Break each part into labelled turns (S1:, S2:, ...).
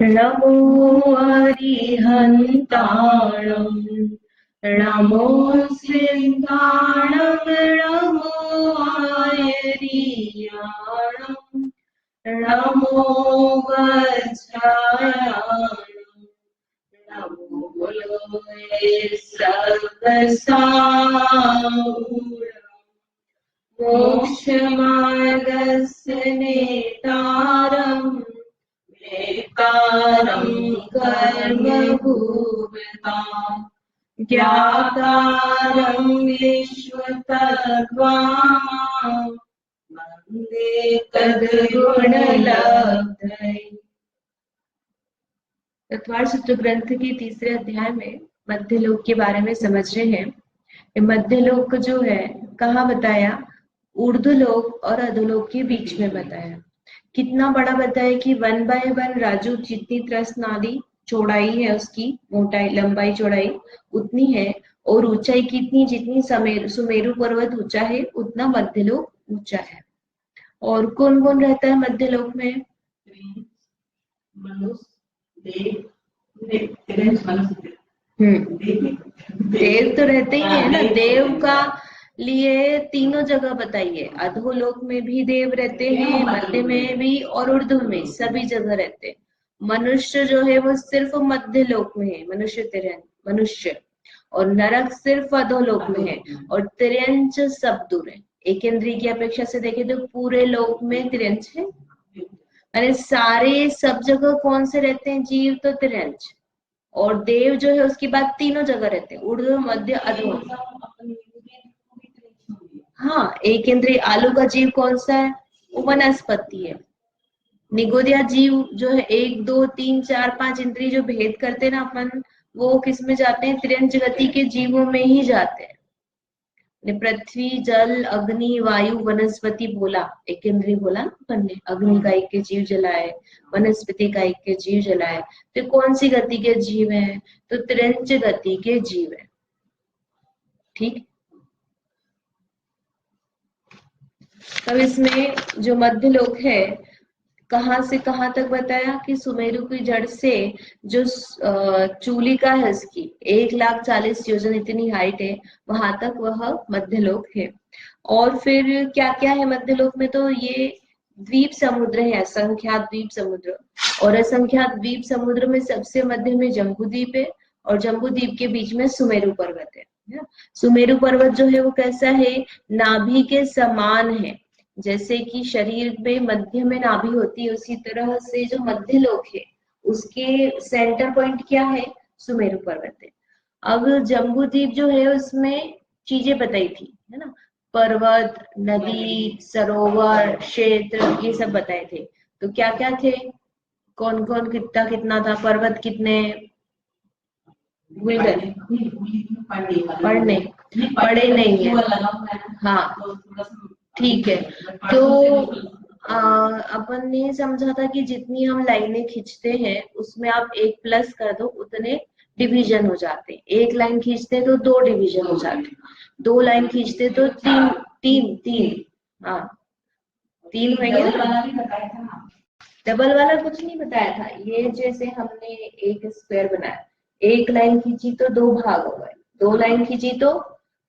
S1: नमो अरिहन्ताणं नमो सिन्धाणं नमो आयरीयाणं नमो वज्रायाणं नमो लोये सर्वसाहुरम् मोक्षमार्गस्य नेतारम् वेत्तारं कर्मभूमिताम् ज्ञातारं विश्वतत्त्वाम् वन्दे तद्गुणलब्धये। तत्वार सूत्र ग्रंथ के तीसरे अध्याय में मध्य लोक के बारे में समझ रहे हैं। ये मध्य लोक जो है कहाँ बताया? ऊर्ध्वलोक और अधोलोक के बीच में बताया। कितना बड़ा बताया कि 1 by 1 राजू जितनी त्रस्त नाली चौड़ाई है, उसकी मोटाई लंबाई चौड़ाई उतनी है, और ऊंचाई कितनी, जितनी सुमेरु पर्वत ऊंचा है उतना मध्यलोक ऊंचा है। और कौन कौन रहता है मध्यलोक में? देव तो रहते ही है ना। देव का लिए तीनों जगह बताइए। अधोलोक में भी देव रहते हैं, मध्य में भी और ऊर्ध्व में, सभी जगह रहते हैं। मनुष्य जो है वो सिर्फ मध्य लोक में है, मनुष्य, और नरक सिर्फ अधोलोक में है, और तिर्यंच सब दूर है। एक इंद्रिय की अपेक्षा से देखें तो पूरे लोक में तिर्यंच है। अरे सारे सब जगह कौन से रहते हैं जीव? तो तिर्यंच। और देव जो है उसके बाद तीनों जगह रहते हैं, ऊर्ध्व मध्य अधो। हाँ, एक इंद्रिय आलू का जीव कौन सा है? वो वनस्पति है। निगोदिया जीव जो है 1 2 3 4 5 इंद्रिय जो भेद करते हैं ना अपन, वो किस में जाते हैं? तिर्यंच गति के जीवों में ही जाते हैं। पृथ्वी, जल, अग्नि, वायु, वनस्पति बोला, एक इंद्रिय बोला ना अपन ने। अग्नि का एक के जीव जलाए, वनस्पति का एक के जीव जलाए, तो कौन सी गति के जीव है? तो तिरंज गति के जीव है। ठीक। तब इसमें जो मध्य लोक है कहाँ से कहाँ तक बताया कि सुमेरु की जड़ से जो चूलिका है उसकी 1,40,000 योजन इतनी हाइट है, वहां तक वह मध्यलोक है। और फिर क्या क्या है मध्यलोक में? तो ये द्वीप समुद्र है, असंख्यात द्वीप समुद्र। और असंख्यात द्वीप समुद्र में सबसे मध्य में जम्बू द्वीप है, और जम्बू द्वीप के बीच में सुमेरु पर्वत है। सुमेरु पर्वत जो है वो कैसा है? नाभि के समान है। जैसे कि शरीर में मध्य में नाभि होती है, उसी तरह से जो मध्य लोक है उसके सेंटर पॉइंट क्या है? सुमेरु पर्वत है। अब जम्बू द्वीप जो है उसमें चीजें बताई थी, है ना। पर्वत, नदी, सरोवर, क्षेत्र, ये सब बताए थे। तो क्या क्या थे? कौन कौन कितना कितना था? पर्वत कितने? भूल गए? पढ़े नहीं है। हाँ ठीक है। तो अपन ने समझा था कि जितनी हम लाइनें खींचते हैं उसमें आप 1 प्लस कर दो, उतने डिवीजन हो जाते। 1 लाइन खींचते तो 2 डिवीजन हो जाते, 2 लाइन खींचते तो 3 3 3। हाँ 3 होंगे ना। डबल वाला कुछ नहीं बताया था। ये जैसे हमने एक स्क्वायर बनाया, 1 लाइन खींची तो 2 भाग हो गए, 2 लाइन खींची तो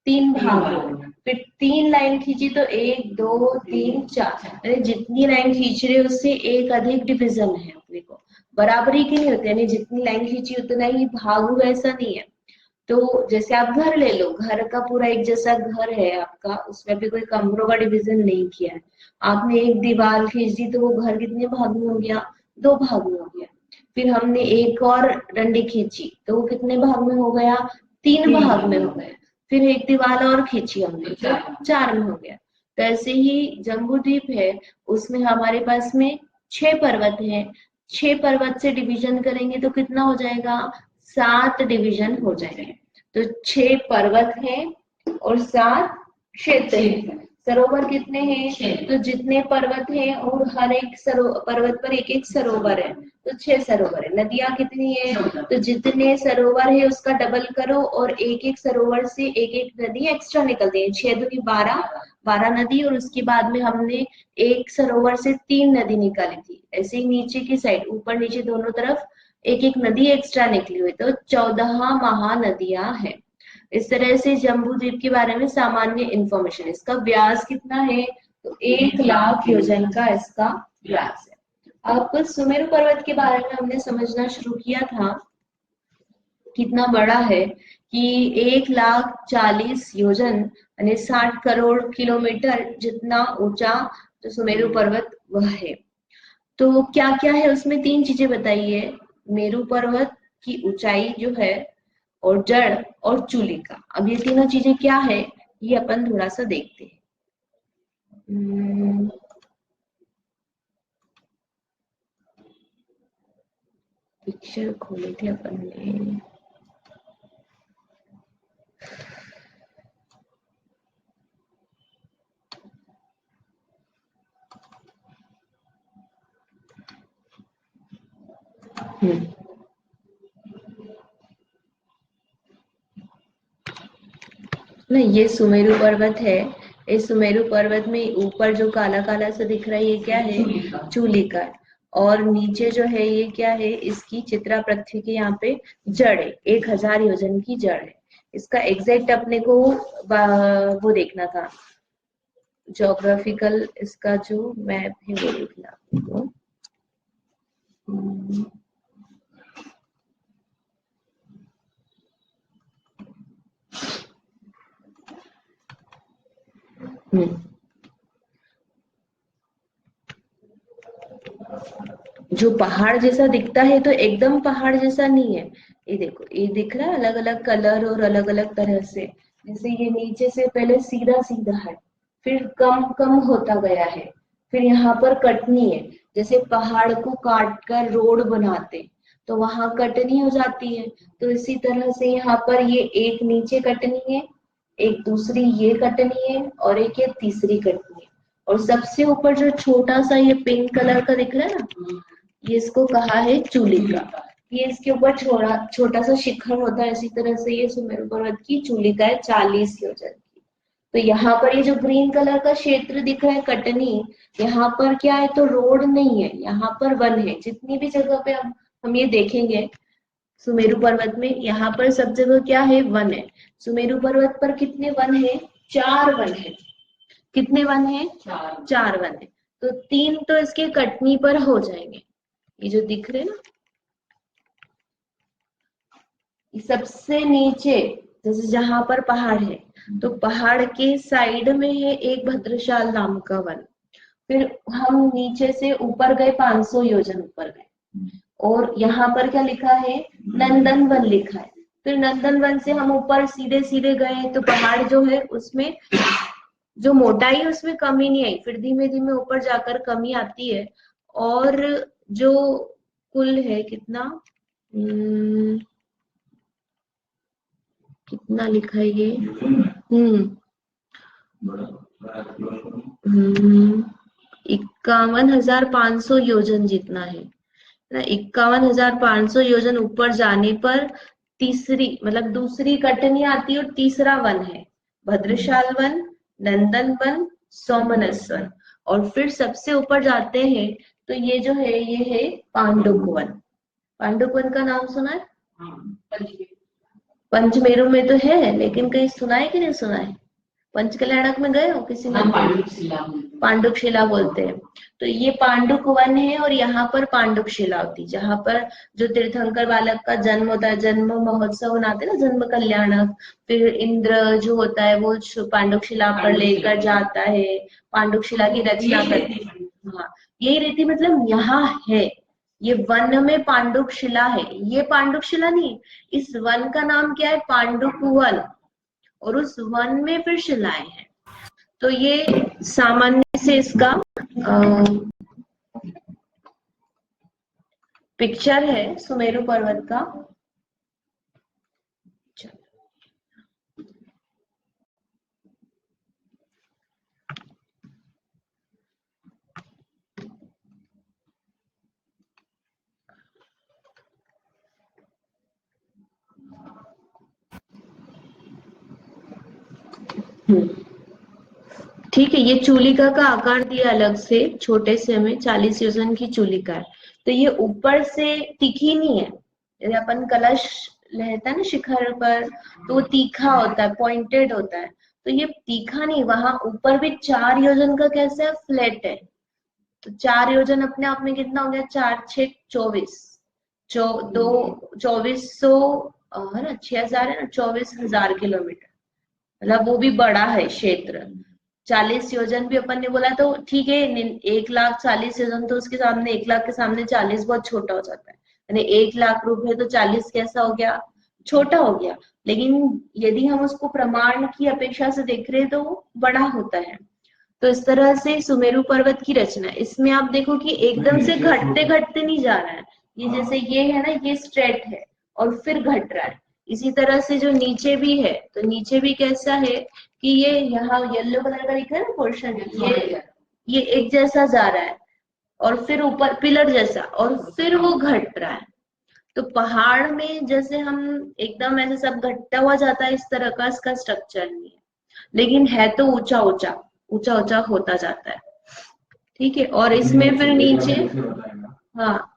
S1: 3 भाग हो गए, फिर 3 लाइन खींची तो 1 2 3 4। अरे जितनी लाइन खींच रहे उससे एक अधिक डिवीजन है अपने को, बराबरी की नहीं होती। यानी जितनी लाइन खींची उतना ही भाग हुआ, ऐसा नहीं है। तो जैसे आप घर ले लो, घर का पूरा एक जैसा घर है आपका, उसमें भी कोई कमरों का डिवीजन नहीं किया है। आपने एक दीवार खींच दी तो वो घर कितने भाग में हो गया? 2 भाग में हो गया। फिर हमने एक और डंडी खींची तो वो कितने भाग में हो गया? 3 भाग में हो गया। फिर एक दीवार और खींची हमने तो 4 में हो गया। तो ऐसे ही जम्बू द्वीप है, उसमें हमारे पास में 6 पर्वत है। 6 पर्वत से डिवीजन करेंगे तो कितना हो जाएगा? 7 डिवीजन हो जाएंगे। तो 6 पर्वत है और 7 क्षेत्र है। सरोवर कितने हैं? तो जितने पर्वत हैं और हर एक पर्वत पर एक एक सरोवर है, तो 6 सरोवर है। नदियां कितनी है? तो जितने सरोवर है उसका डबल करो, और एक एक सरोवर से एक एक नदी एक्स्ट्रा निकलती है। 6 दूनी 12, 12 नदी, और उसके बाद में हमने एक सरोवर से 3 नदी निकाली थी। ऐसे ही नीचे की साइड, ऊपर नीचे दोनों तरफ एक एक नदी एक्स्ट्रा निकली हुई, तो 14 महानदियां हैं। इस तरह से जम्बू द्वीप के बारे में सामान्य इंफॉर्मेशन। इसका व्यास कितना है, तो 1 लाख योजन का इसका व्यास है। अब सुमेरु पर्वत के बारे में हमने समझना शुरू किया था, कितना बड़ा है कि 1,40,000 योजन यानी 60 करोड़ किलोमीटर जितना ऊंचा जो सुमेरु पर्वत वह है। तो क्या क्या है उसमें, 3 चीजें बताइए। मेरु पर्वत की ऊंचाई जो है, और जड़, और चूलिका। अब ये तीनों चीजें क्या है, ये अपन थोड़ा सा देखते हैं। पिक्चर खोले थे अपन ने। नहीं, ये सुमेरु पर्वत है। इस सुमेरु पर्वत में ऊपर जो काला काला सा दिख रहा है, ये क्या है, चूलिका। और नीचे जो है ये क्या है, इसकी चित्रा पृथ्वी के यहाँ पे जड़ है, 1,000 योजन की जड़ है। इसका एग्जैक्ट अपने को वो देखना था, ज्योग्राफिकल इसका जो मैप है वो देखना अपने को। जो पहाड़ जैसा दिखता है तो एकदम पहाड़ जैसा नहीं है। ये देखो, ये दिख रहा है अलग अलग कलर और अलग अलग तरह से। जैसे ये नीचे से पहले सीधा सीधा है, फिर कम कम होता गया है, फिर यहाँ पर कटनी है। जैसे पहाड़ को काट कर रोड बनाते तो वहां कटनी हो जाती है, तो इसी तरह से यहाँ पर ये एक नीचे कटनी है, एक दूसरी ये कटनी है, और एक ये तीसरी कटनी है। और सबसे ऊपर जो छोटा सा ये पिंक कलर का दिख रहा है ना, ये इसको कहा है चूलिका। ये इसके ऊपर छोटा छोटा सा शिखर होता है। इसी तरह से ये सुमेरु पर्वत की चूलिका है, 40 योजन की। तो यहाँ पर ये जो ग्रीन कलर का क्षेत्र दिख रहा है कटनी, यहाँ पर क्या है, तो रोड नहीं है, यहाँ पर वन है। जितनी भी जगह पे हम ये देखेंगे सुमेरु पर्वत में, यहाँ पर सब जगह क्या है, वन है। सुमेरु पर्वत पर कितने वन है, 4 वन है। कितने वन है, 4 वन है। तो 3 तो इसके कटनी पर हो जाएंगे, ये जो दिख रहे हैं ना, सबसे नीचे जैसे जहां पर पहाड़ है, तो पहाड़ के साइड में है एक भद्रशाल नाम का वन। फिर हम नीचे से ऊपर गए, 500 योजन ऊपर गए, और यहाँ पर क्या लिखा है, नंदन वन लिखा है। फिर नंदन वन से हम ऊपर सीधे सीधे गए, तो पहाड़ जो है उसमें जो मोटाई है उसमें कमी नहीं आई, फिर धीमे धीमे ऊपर जाकर कमी आती है। और जो कुल है कितना, कितना लिखा है ये, 51,500 योजन जितना है ना। 51,500 योजन ऊपर जाने पर तीसरी मतलब दूसरी कटनी आती है, और तीसरा वन है भद्रशाल वन, नंदन वन, सोमनस वन। और फिर सबसे ऊपर जाते हैं तो ये जो है ये है पांडुप वन। पांडुप वन का नाम सुना है, पंचमेरु में तो है, लेकिन कहीं सुना है कि नहीं सुना है, पंचकल्याणक में गए हो किसी ने, पांडुप शिला बोलते हैं। तो ये पांडुक वन है, और यहाँ पर पांडुक शिला होती है, जहाँ पर जो तीर्थंकर बालक का जन्म होता है, जन्म महोत्सव मनाते हैं ना, जन्म कल्याणक। फिर इंद्र जो होता है वो पांडुक शिला पर लेकर जाता है, पांडुक शिला की रचना करते हैं। हाँ, यही रीति मतलब यहाँ है, ये वन में पांडुक शिला है। ये पांडुक शिला नहीं, इस वन का नाम क्या है, पांडुक वन, और उस वन में फिर शिलाएं हैं। तो ये सामान्य से इसका पिक्चर है सुमेरु पर्वत का। ठीक है, ये चूलिका का आकार दिया अलग से, छोटे से हमें 40 योजन की चूलिका है। तो ये ऊपर से तीखी नहीं है, जैसे अपन कलश रहता है ना शिखर पर, तो वो तीखा होता है, पॉइंटेड होता है। तो ये तीखा नहीं, वहां ऊपर भी 4 योजन का कैसा है, फ्लैट है। तो 4 योजन अपने आप में कितना हो गया, 4 6 24, दो 2400, है ना, 6000 है ना, 24,000 किलोमीटर। मतलब वो भी बड़ा है क्षेत्र। 40 योजन भी अपन ने बोला तो ठीक है, 1,40,000 तो उसके सामने, 1 लाख के सामने 40 बहुत छोटा हो जाता है। यानी 1 लाख रुपए तो 40 कैसा हो गया, छोटा हो गया। लेकिन यदि हम उसको प्रमाण की अपेक्षा से देख रहे हैं तो वो बड़ा होता है। तो इस तरह से सुमेरु पर्वत की रचना, इसमें आप देखो कि एकदम से घटते घटते नहीं जा रहा है। ये जैसे ये है ना, ये स्ट्रेट है और फिर घट रहा है। इसी तरह से जो नीचे भी है, तो नीचे भी कैसा है कि ये यहाँ येलो कलर का दिख रहा है ना पोर्शन, ये एक जैसा जा रहा है और फिर ऊपर पिलर जैसा, और फिर वो घट रहा है। तो पहाड़ में जैसे हम एकदम ऐसे सब घटता हुआ जाता है, इस तरह का इसका स्ट्रक्चर नहीं है, लेकिन है तो ऊंचा ऊंचा, ऊंचा ऊंचा होता जाता है। ठीक है, और इसमें फिर नीचे, हाँ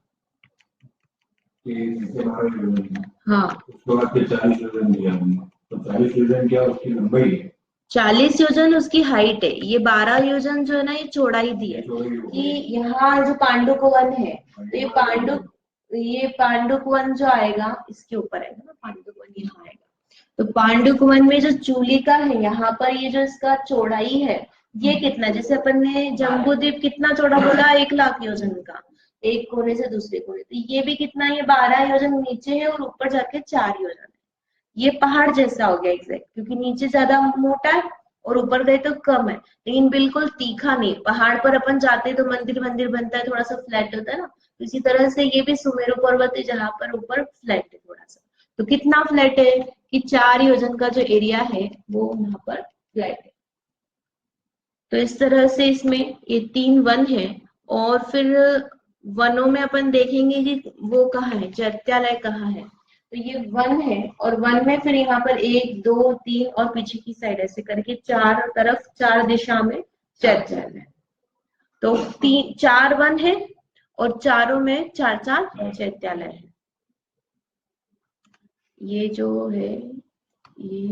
S1: हाँ, उसके बाद फिर 40 योजन दिया हमने, तो 40 योजन क्या उसकी लंबाई है, 40 योजन उसकी हाइट है। ये 12 योजन जो है ना, ये चौड़ाई दी है कि यहाँ जो पांडुक वन है, तो ये पांडुक वन जो आएगा इसके ऊपर आएगा ना, पांडुक वन यहाँ आएगा। तो पांडुक वन में जो चूलिका है, यहाँ पर ये जो इसका चौड़ाई है, ये कितना, जैसे अपन ने जम्बू द्वीप कितना चौड़ा बोला, 1 लाख योजन का, एक कोने से दूसरे कोने, तो ये भी कितना, ये 12 योजन नीचे है और ऊपर जाके 4 योजन है। ये पहाड़ जैसा हो गया एग्जैक्ट, क्योंकि नीचे ज्यादा मोटा है और ऊपर गए तो कम है, लेकिन बिल्कुल तीखा नहीं। पहाड़ पर अपन जाते हैं तो मंदिर मंदिर बनता है, थोड़ा सा फ्लैट होता है ना, तो इसी तरह से ये भी सुमेरु पर्वत है जहां पर ऊपर फ्लैट है थोड़ा सा। तो कितना फ्लैट है कि 4 योजन का जो एरिया है वो यहाँ पर फ्लैट है। तो इस तरह से इसमें ये 3 वन है। और फिर वनों में अपन देखेंगे कि वो कहाँ है, चैत्यालय कहाँ है। तो ये वन है, और वन में फिर यहाँ पर 1 2 3 और पीछे की साइड ऐसे करके 4 तरफ, 4 दिशा में चैत्यालय। तो 4 वन है और चारों में 4 4 चैत्यालय है। ये जो है ये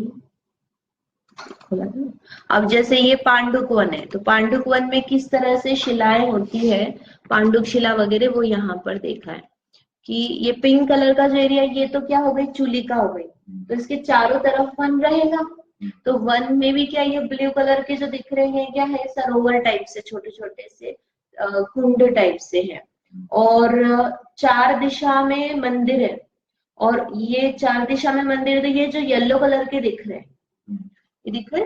S1: खोला था। अब जैसे ये पांडुक वन है, तो पांडुक वन में किस तरह से शिलाएं होती है, पांडुक शिला वगैरह, वो यहाँ पर देखा है कि ये पिंक कलर का जो एरिया, ये तो क्या हो गई, चूलिका हो गई। तो इसके चारों तरफ वन रहेगा। तो वन में भी क्या, ये ब्लू कलर के जो दिख रहे हैं, क्या है, सरोवर टाइप से, छोटे छोटे से कुंड टाइप से है। और 4 दिशा में मंदिर है, और ये 4 दिशा में मंदिर, तो ये जो येलो कलर के दिख रहे हैं, ये दिख रहे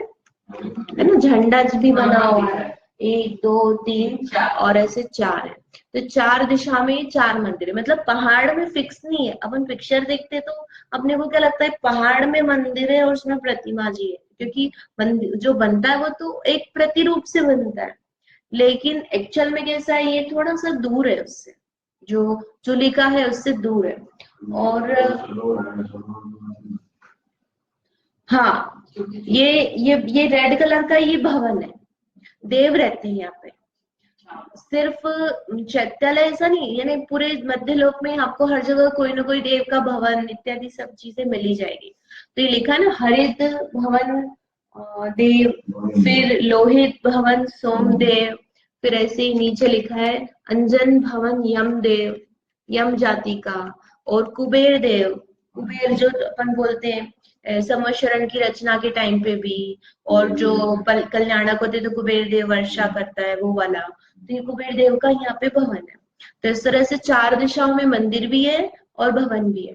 S1: है ना, झंडा भी बना हुआ है, 1 2 3 4, और ऐसे 4 है। तो 4 दिशा में 4 मंदिर है, मतलब पहाड़ में फिक्स नहीं है। अपन पिक्चर देखते तो अपने को क्या लगता है, पहाड़ में मंदिर है और उसमें प्रतिमा जी है, क्योंकि मंदिर जो बनता है वो तो एक प्रतिरूप से बनता है, लेकिन एक्चुअल में कैसा है, ये थोड़ा सा दूर है उससे, जो चुलिका है उससे दूर है। और हाँ, ये रेड कलर का ये भवन है, देव रहते हैं यहाँ पे। सिर्फ चैत्यालय ऐसा नहीं, यानी पूरे मध्य लोक में आपको हर जगह कोई ना कोई देव का भवन इत्यादि सब चीजें मिली जाएगी। तो ये लिखा है ना, हरित भवन देव, फिर लोहित भवन सोमदेव, फिर ऐसे ही नीचे लिखा है अंजन भवन यम देव, यम जाति का। और कुबेर देव, कुबेर जो अपन बोलते हैं संवत्सरण की रचना के टाइम पे भी, और जो कल्याणक होते तो कुबेर देव वर्षा करता है वो वाला, तो ये कुबेर देव का यहाँ पे भवन है। तो इस तरह से 4 दिशाओं में मंदिर भी है और भवन भी है।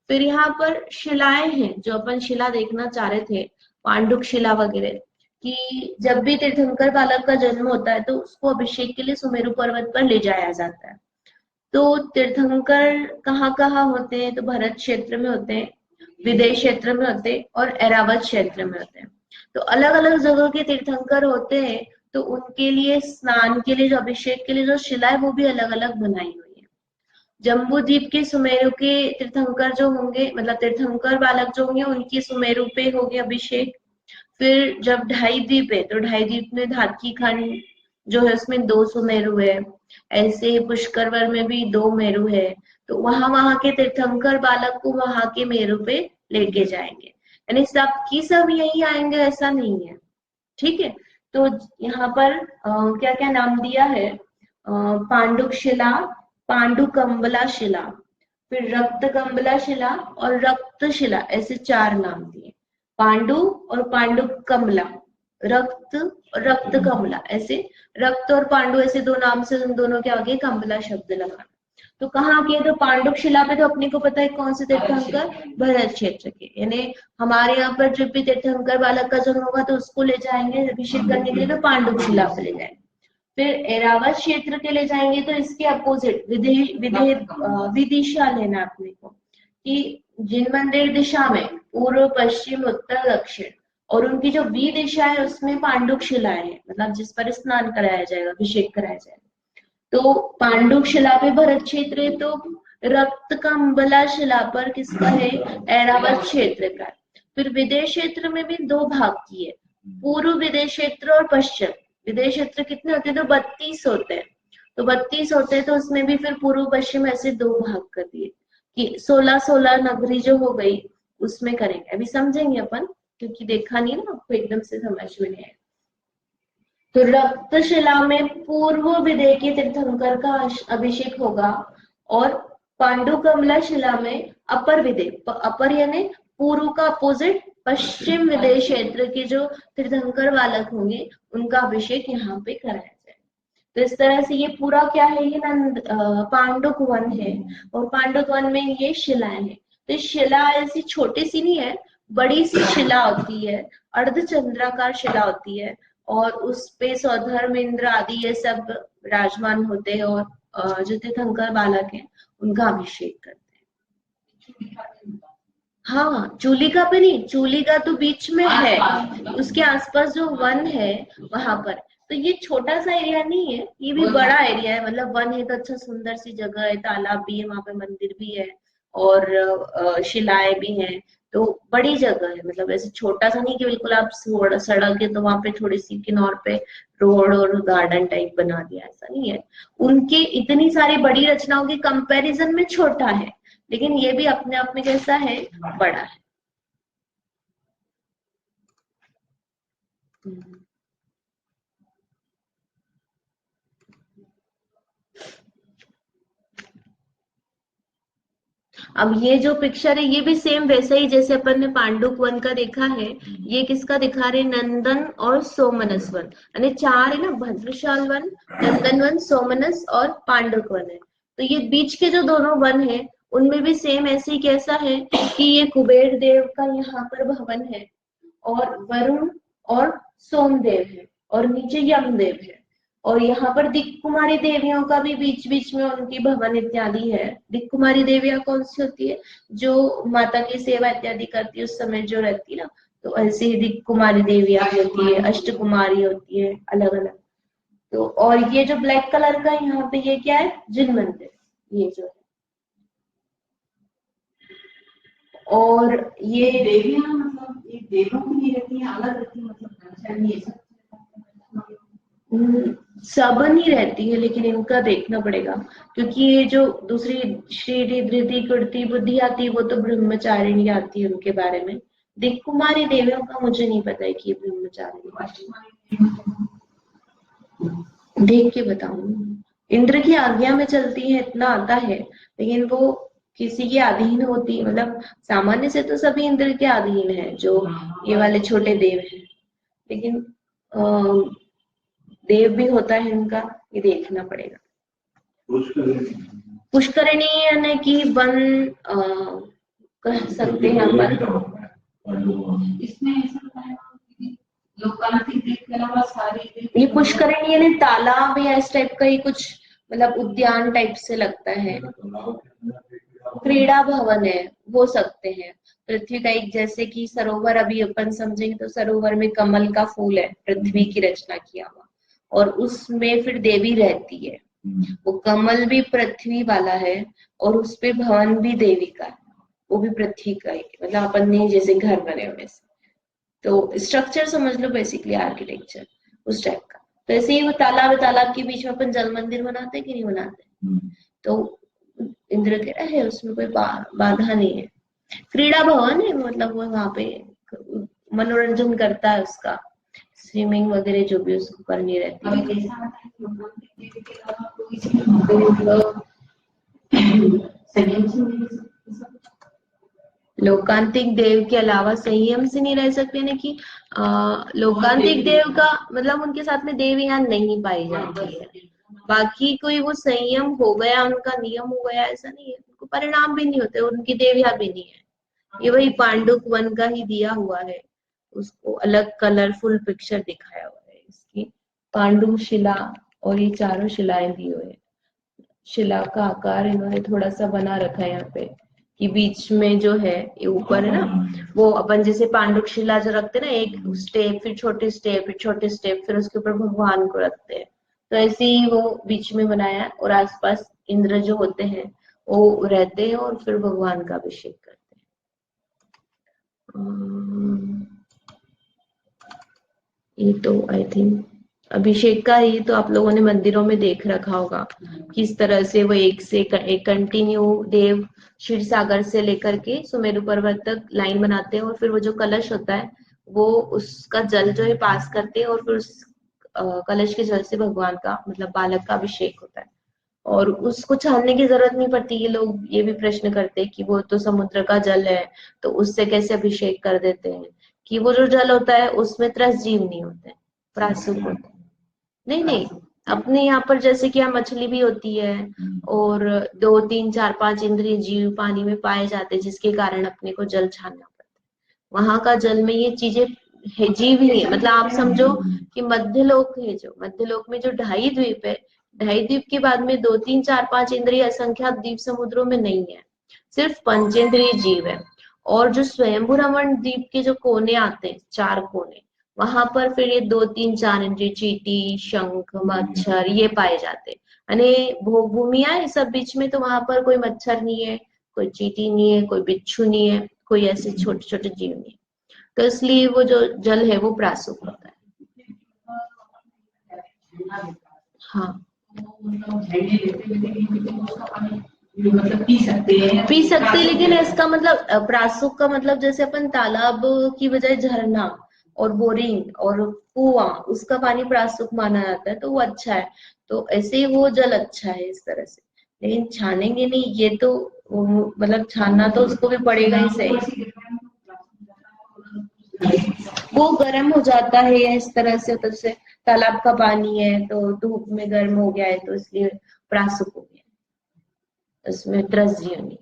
S1: फिर यहाँ पर शिलाएं हैं, जो अपन शिला देखना चाह रहे थे, पांडुक शिला वगैरह, कि जब भी तीर्थंकर बालक का जन्म होता है तो उसको अभिषेक के लिए सुमेरु पर्वत पर ले जाया जाता है। तो तीर्थंकर कहाँ कहाँ होते हैं, तो भरत क्षेत्र में होते हैं, विदेश क्षेत्र में होते हैं, और एरावत क्षेत्र में होते हैं। तो अलग अलग जगह के तीर्थंकर होते हैं, तो उनके लिए स्नान के लिए, जो अभिषेक के लिए जो शिला है, वो भी अलग अलग बनाई हुई है। जम्बू द्वीप के सुमेरु के तीर्थंकर जो होंगे, मतलब तीर्थंकर बालक जो होंगे, उनकी सुमेरु पे होगी अभिषेक। फिर जब ढाई द्वीप है तो ढाई द्वीप में धातकी खंड जो है उसमें 2 सुमेरु है। ऐसे पुष्करवर में भी 2 मेरु है। तो वहां वहां के तीर्थंकर बालक को वहां के मेरु पे लेके जाएंगे, यानी सब की सब यही आएंगे ऐसा नहीं है। ठीक है, तो यहाँ पर क्या क्या नाम दिया है, पांडुक शिला, पांडुकम्बला शिला, फिर रक्त कम्बला शिला और रक्त शिला, ऐसे 4 नाम दिए। पांडु और पांडु कमला, रक्त और रक्त कमला, ऐसे रक्त और पांडु ऐसे 2 नाम से उन दोनों के आगे कमला शब्द लगाना। तो कहाँ के, तो पांडुक शिला पे तो अपने को पता है कौन से तीर्थंकर, भरत क्षेत्र के, यानी हमारे यहाँ पर जब भी तीर्थंकर बालक का जन्म होगा तो उसको ले जाएंगे अभिषेक करने के लिए, तो पांडुक शिला पे ले जाएंगे। फिर एरावत क्षेत्र के ले जाएंगे तो इसके अपोजिट विदिशा लेना अपने को, कि जिन मंदिर दिशा में पूर्व पश्चिम उत्तर दक्षिण और उनकी जो वी दिशा है उसमें पांडुक शिलाएं हैं, मतलब जिस पर स्नान कराया जाएगा, अभिषेक कराया जाएगा। तो पांडुक शिला पे भरत क्षेत्र है, तो रक्त कंबला शिला पर किसका है, ऐरावत क्षेत्र का। फिर विदेश क्षेत्र में भी 2 भाग किए, पूर्व विदेश क्षेत्र और पश्चिम विदेश क्षेत्र। कितने होते हैं, तो 32 होते हैं। तो 32 होते हैं तो उसमें भी फिर पूर्व पश्चिम ऐसे 2 भाग कर दिए कि 16-16 नगरी जो हो गई उसमें करेंगे। अभी समझेंगे अपन, क्योंकि देखा नहीं ना आपको, एकदम से समझ में नहीं आया। तो रक्तशिला में पूर्व विदेह के तीर्थंकर का अभिषेक होगा, और पांडुकमला शिला में अपर विदेह, अपर यानी पूर्व का अपोजिट, पश्चिम विदेह क्षेत्र के जो तीर्थंकर बालक होंगे उनका अभिषेक यहाँ पे कराया जाए। तो इस तरह से ये पूरा क्या है, ये पांडुक वन है, और पांडुक वन में ये शिलाएं हैं। तो शिला ऐसी छोटी सी नहीं है, बड़ी सी शिला होती है, अर्धचंद्राकार शिला होती है, और उस पे स्वधर्म इंद्र आदि ये सब विराजमान होते हैं, और जो तीर्थंकर बालक हैं उनका अभिषेक करते हैं। हाँ, चूलिका पे नहीं, चूलिका तो बीच में है, उसके आसपास जो वन है वहां पर। तो ये छोटा सा एरिया नहीं है, ये भी बड़ा एरिया है, मतलब वन है तो अच्छा सुंदर सी जगह है, तालाब भी है वहां पे, मंदिर भी है, और शिलाएं भी हैं। तो बड़ी जगह है, मतलब ऐसे छोटा सा नहीं कि बिल्कुल आप सड़क है तो वहां पे थोड़ी सी किनार पे रोड और गार्डन टाइप बना दिया, ऐसा नहीं है। उनके इतनी सारी बड़ी रचनाओं के कंपैरिजन में छोटा है, लेकिन ये भी अपने आप में कैसा है, बड़ा है। अब ये जो पिक्चर है ये भी सेम वैसा ही जैसे अपन ने पांडुक वन का देखा है। ये किसका दिखा रहे, नंदन और सोमनस वन, यानी 4 है ना, भद्रशाल वन, नंदन वन, सोमनस और पांडुक वन है। तो ये बीच के जो दोनों वन है उनमें भी सेम ऐसे ही कैसा है कि ये कुबेर देव का यहाँ पर भवन है, और वरुण और सोमदेव है, और नीचे यमदेव है, और यहाँ पर दिक् कुमारी देवियों का भी बीच बीच में उनकी भवन इत्यादि है। दिक् कुमारी देवियां कौन सी होती है, जो माता की सेवा इत्यादि करती है उस समय जो रहती है ना, तो ऐसे ही दिक् कुमारी देवियां होती है, अष्ट कुमारी होती है अलग अलग। तो और ये जो ब्लैक कलर का यहाँ पे ये क्या है, जिन मंदिर, ये जो है। और ये
S2: देवियां मतलब ये देवों की नहीं रहती है, अलग रहती है, मतलब ये
S1: सब नहीं रहती है, लेकिन इनका देखना पड़ेगा, क्योंकि ये जो दूसरी श्री धृति कृति बुद्धि आती है वो तो ब्रह्मचारिणी आती है, उनके बारे में। दिक् कुमारी देवियों का मुझे नहीं पता है कि ये ब्रह्मचारिणी, देख के बताऊंगी। इंद्र की आज्ञा में चलती है इतना आता है, लेकिन वो किसी के अधीन होती, मतलब सामान्य से तो सभी इंद्र के अधीन है, जो ये वाले छोटे देव हैं, लेकिन देव भी होता है उनका, ये देखना पड़ेगा। पुष्करणी यानी कि वन कह सकते हैं अपन।
S2: इसमें
S1: ये पुष्करणी यानी तालाब या इस टाइप का ही कुछ, मतलब उद्यान टाइप से लगता है। क्रीड़ा भवन है, हो सकते हैं। पृथ्वी का एक, जैसे कि सरोवर अभी अपन समझेंगे तो सरोवर में कमल का फूल है, पृथ्वी की रचना किया हुआ, और उसमें फिर देवी रहती है। वो कमल भी पृथ्वी वाला है, और उस पे भवन भी देवी का है, वो भी पृथ्वी का ही, मतलब अपन ने जैसे घर बने हुए। तो स्ट्रक्चर समझ लो, बेसिकली आर्किटेक्चर उस टाइप का। तो ऐसे ही वो तालाब है, तालाब के बीच में अपन जल मंदिर बनाते हैं कि नहीं बनाते? तो इंद्र कह रहा है उसमें कोई बाधा नहीं है। क्रीड़ा भवन है, मतलब वो वहां पे मनोरंजन करता है उसका, स्विमिंग वगैरह जो भी उसको करनी रहती है।
S2: अभी जैसा आता है कि लोकांतिक देवी के अलावा कोई चीज मतलब संयम से नहीं सब।
S1: लोकांतिक देव के अलावा संयम से नहीं रह सकते ना कि लोकांतिक देव का मतलब उनके साथ में देव यहाँ नहीं पाई जाती है। बाकी कोई वो संयम हो गया, उनका नियम हो गया, ऐसा नहीं है। उनको परिणाम भी नहीं होते, उनकी देव यहाँ भी नहीं है। ये वही पांडुक वन का ही दिया हुआ है, उसको अलग कलरफुल पिक्चर दिखाया हुआ है इसकी। पांडु शिला और ये चारों शिलाएं दी हुई है। शिला का आकार इन्होंने थोड़ा सा बना रखा है यहाँ पे कि बीच में जो है ये ऊपर है ना, वो अपन जैसे पांडुक शिला जो रखते हैं ना, एक स्टेप फिर छोटे स्टेप फिर छोटे स्टेप फिर उसके ऊपर भगवान को रखते हैं, तो ऐसे ही वो बीच में बनाया और आसपास इंद्र जो होते हैं वो रहते हैं और फिर भगवान का अभिषेक करते हैं। ये तो आई थिंक अभिषेक का ही तो आप लोगों ने मंदिरों में देख रखा होगा, किस तरह से वो एक से एक कंटिन्यू देव क्षीर सागर से लेकर के सुमेरु पर्वत तक लाइन बनाते हैं और फिर वो जो कलश होता है वो उसका जल जो है पास करते हैं और फिर उस कलश के जल से भगवान का मतलब बालक का अभिषेक होता है। और उसको छानने की जरूरत नहीं पड़ती। ये लोग ये भी प्रश्न करते हैं कि वो तो समुद्र का जल है तो उससे कैसे अभिषेक कर देते हैं, कि वो जो जल होता है उसमें त्रस जीव नहीं होते, प्रासुक होते हैं। नहीं नहीं, अपने यहाँ पर जैसे कि यहाँ मछली भी होती है और 2 3 4 5 इंद्रिय जीव पानी में पाए जाते हैं जिसके कारण अपने को जल छानना पड़ता है। वहां का जल में ये चीजें है, जीव ही है। मतलब आप समझो कि मध्यलोक है, जो मध्यलोक में जो 2.5 द्वीप है, 2.5 द्वीप के बाद में 2 3 4 5 इंद्रिय असंख्यात द्वीप समुद्रों में नहीं है, सिर्फ पंचेंद्रिय जीव है। और जो स्वयंभू रमण द्वीप के जो कोने आते हैं, 4 कोने, वहां पर फिर ये 2 3 4 इंद्रिय चींटी शंख मच्छर ये पाए जाते हैं। यानी भोग भूमिया है सब बीच में, तो वहां पर कोई मच्छर नहीं है, कोई चींटी नहीं है, कोई बिच्छू नहीं है, कोई ऐसे छोटे छोटे जीव नहीं है। तो इसलिए वो जो जल है वो प्रासुक होता है। हाँ
S2: मतलब पी सकते हैं,
S1: लेकिन इसका मतलब प्रासुक का मतलब जैसे अपन तालाब की बजाय झरना और बोरिंग और कुआं उसका पानी प्रासुक माना जाता है तो वो अच्छा है। तो ऐसे ही वो जल अच्छा है इस तरह से। लेकिन छानेंगे नहीं, ये तो मतलब छानना तो उसको भी पड़ेगा ही सही। वो गर्म हो जाता है या इस तरह से, तो जैसे तालाब का पानी है तो धूप में गर्म हो गया है तो इसलिए प्रासुक हो गया, उसमें त्रस जीव नहीं।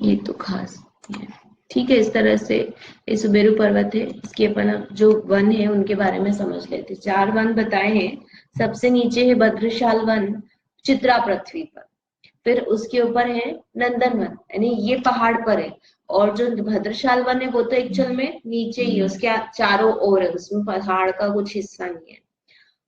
S1: ये तो खास है। ठीक है, इस तरह से ये सुमेरु पर्वत है, इसके अपन अब जो वन है उनके बारे में समझ लेते। 4 वन बताए हैं। सबसे नीचे है भद्रशाल वन, चित्रा पृथ्वी पर। फिर उसके ऊपर है नंदन वन, यानी ये पहाड़ पर है। और जो भद्रशाल वन है वो तो एक्चुअल में नीचे ही है, उसके चारों ओर है, उसमें पहाड़ का कुछ हिस्सा नहीं है।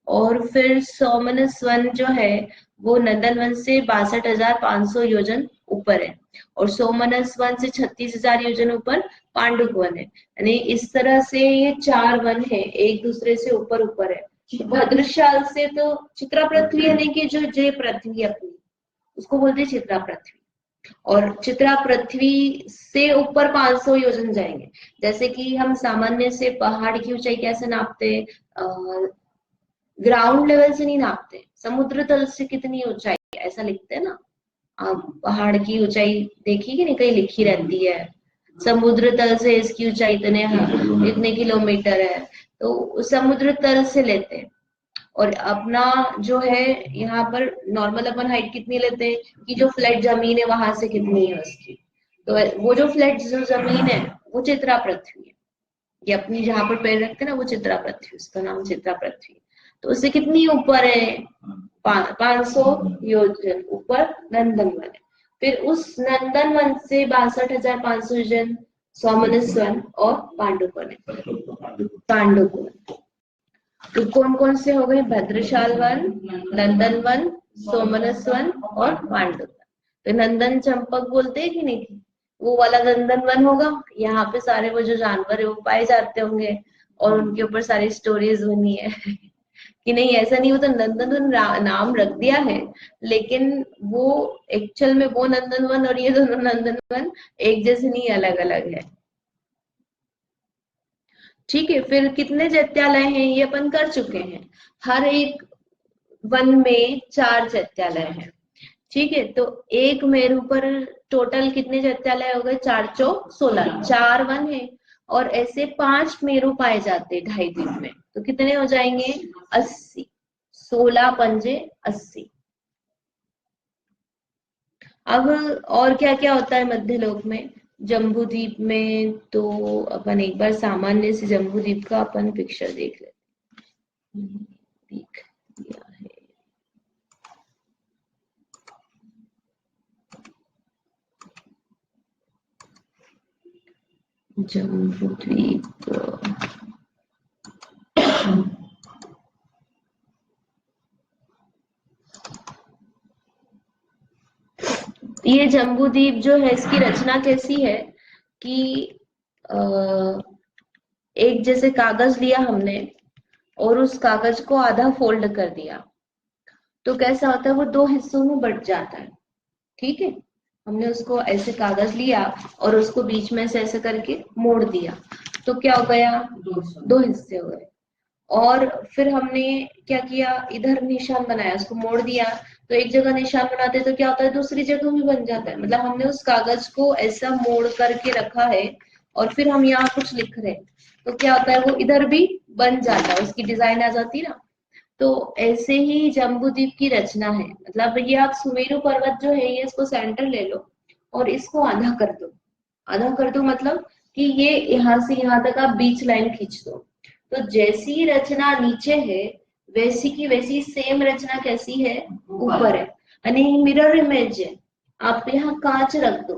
S1: और फिर सोमनस वन जो है वो नंदन वन से 62,500 योजन ऊपर है। और सोमनस वन से 36,000 योजन ऊपर पांडुक वन है। यानी इस तरह से ये 4 वन है, एक दूसरे से ऊपर ऊपर है। भद्रशाल से तो चित्रा पृथ्वी यानी कि जो जय पृथ्वी अपनी, उसको बोलते हैं चित्रा पृथ्वी। और चित्रा पृथ्वी से ऊपर 500 योजन जाएंगे। जैसे कि हम सामान्य से पहाड़ की ऊंचाई कैसे नापते, ग्राउंड लेवल से नहीं नापते, समुद्र तल से कितनी ऊंचाई ऐसा लिखते हैं ना। आप पहाड़ की ऊंचाई देखी कि नहीं, कहीं लिखी रहती है समुद्र तल से इसकी ऊंचाई इतने किलोमीटर है, तो समुद्र तल से लेते हैं। और अपना जो है यहाँ पर नॉर्मल अपन हाइट कितनी लेते हैं कि जो फ्लैट जमीन है वहां से कितनी है उसकी। तो वो जो फ्लैट जो जमीन है वो चित्रा पृथ्वी है। ये अपनी जहां पर पैर रखते हैं ना वो चित्रा पृथ्वी, उसका नाम चित्रा पृथ्वी। तो उससे कितनी ऊपर है, 500 योजन ऊपर नंदन वन है। फिर उस नंदन वन से 62,500 योजन सोमनस वन और पांडुप वन है। पांडुप वन तो कौन कौन से हो गए? भद्रशाल वन, नंदन वन, सोमरस वन और पांडव वन। तो नंदन चंपक बोलते हैं कि नहीं, वो वाला नंदन वन होगा। यहाँ पे सारे वो जो जानवर है वो पाए जाते होंगे और उनके ऊपर सारी स्टोरीज बनी है कि नहीं, ऐसा नहीं, वो तो नंदनवन नाम रख दिया है, लेकिन वो एक्चुअल में वो नंदनवन और ये दोनों नंदनवन एक जैसे नहीं, अलग अलग है। ठीक है, फिर कितने चैत्यालय हैं ये अपन कर चुके हैं। हर एक वन में 4 चैत्यालय हैं। ठीक है, तो एक मेरू पर टोटल कितने चैत्यालय हो गए? 4 चौक 16, 4 वन है और ऐसे 5 मेरू पाए जाते हैं ढाई द्वीप में, तो कितने हो जाएंगे? 80। 16 पंजे 80। अब और क्या क्या होता है मध्यलोक में? जम्बू द्वीप में तो अपन एक बार सामान्य से जम्बू द्वीप का अपन पिक्चर देख लेते हैं। देख दिया है। जम्बू द्वीप, ये जम्बू द्वीप जो है इसकी रचना कैसी है कि एक जैसे कागज लिया हमने और उस कागज को आधा फोल्ड कर दिया, तो कैसा होता है? वो 2 हिस्सों में बट जाता है। ठीक है, हमने उसको ऐसे कागज लिया और उसको बीच में से ऐसे करके मोड़ दिया, तो क्या हो गया? 2 हिस्से हो गए। और फिर हमने क्या किया? इधर निशान बनाया, उसको मोड़ दिया, तो एक जगह निशान बनाते तो क्या होता है? दूसरी जगह भी बन जाता है। मतलब हमने उस कागज को ऐसा मोड़ करके रखा है और फिर हम यहाँ कुछ लिख रहे हैं, तो क्या होता है? वो इधर भी बन जाता है, उसकी डिजाइन आ जाती है ना। तो ऐसे ही जम्बूद्वीप की रचना है। मतलब ये आप सुमेरु पर्वत जो है ये इसको सेंटर ले लो और इसको आधा कर दो। आधा कर दो मतलब कि ये यहाँ से यहाँ तक आप बीच लाइन खींच दो, तो जैसी रचना नीचे है वैसी की वैसी सेम रचना कैसी है? ऊपर है। यानी मिरर इमेज है। आप यहाँ कांच रख दो